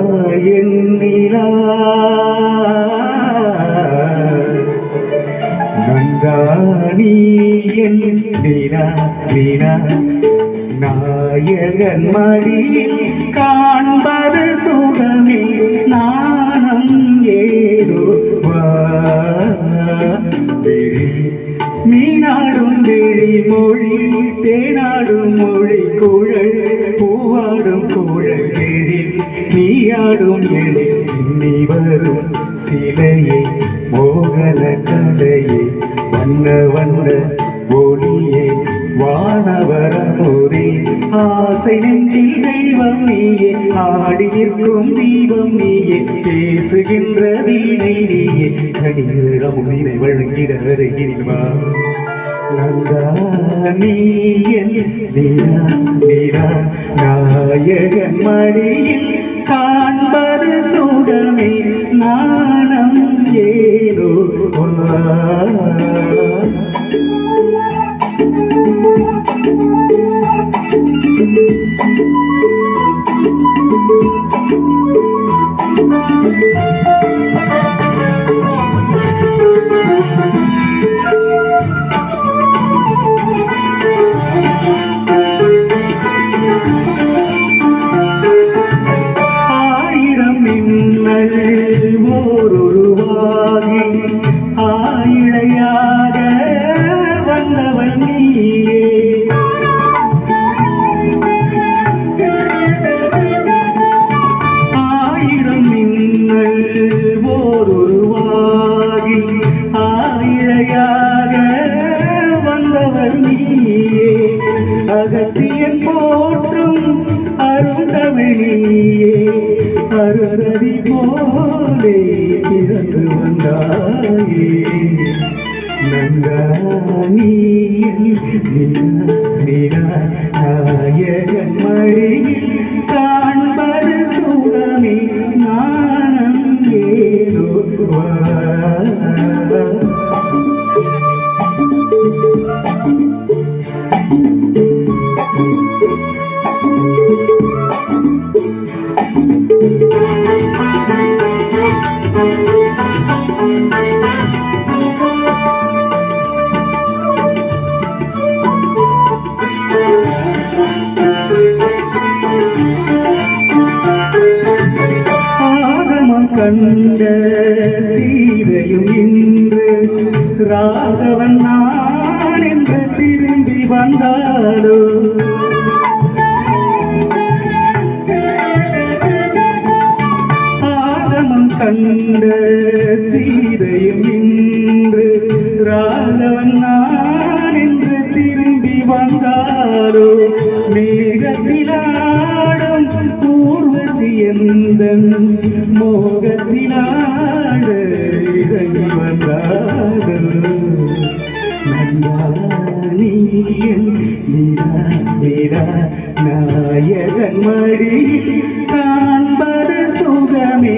நந்தாயென்னிலா நந்தானி என் நிலா நிலா நாயகன் மடியில் காண்பது சுகமே நாணம் ஏதோ மீனாடும் விழி மொழி தேனாடும் மொழி குழல் பூவாடும் குழல் எழில் நீயாடும் எழில் நீ வரும் சிலையை மோகன கலையை வண்ண வண்ண ஒளியை வானவரமுறை ஆசை நெஞ்சில் தெய்வம் நீயே ஆடி நிற்கும் தீபம் நீயே பேசுகின்ற வீணை நீயே கடிதம் உயிரை வழங்கிட வருகிறவா நந்தானி என் நிலா நிலா நாயகன் மடியில் காண்பது சுகமே நாணம் ஏதோ ஆயிரம் மின்னல் ஓருருவாகி ஆயிழையாக வந்தவன் நீயே ஆயிரம் மின்னல் ஓருருவாகி ஆயிழையாக வந்தவன் நீயே அகத்தியன் போற்றும் அருந்தமிழியே அருந்ததி போலே பிறந்து வந்தாயே நந்தானி நிலா நாயகன் மடியில் காண்பது சுகமே நாணம் ஏதோ கண்ட சீதையும் இன்று ராகவன் நான் என்று திரும்பி வந்தாலோ ஆகமம் கண்ட சீதையும் இன்று ராகவன் நான் என்று திரும்பி வந்தாலோ மேகத்திலாடும் ஊர்வசி எந்தன் மோகத்தினாடு இறங்கி வந்தாடு நந்தானி நிலா நிலா நாயகன் மடியில் காண்பது சுகமே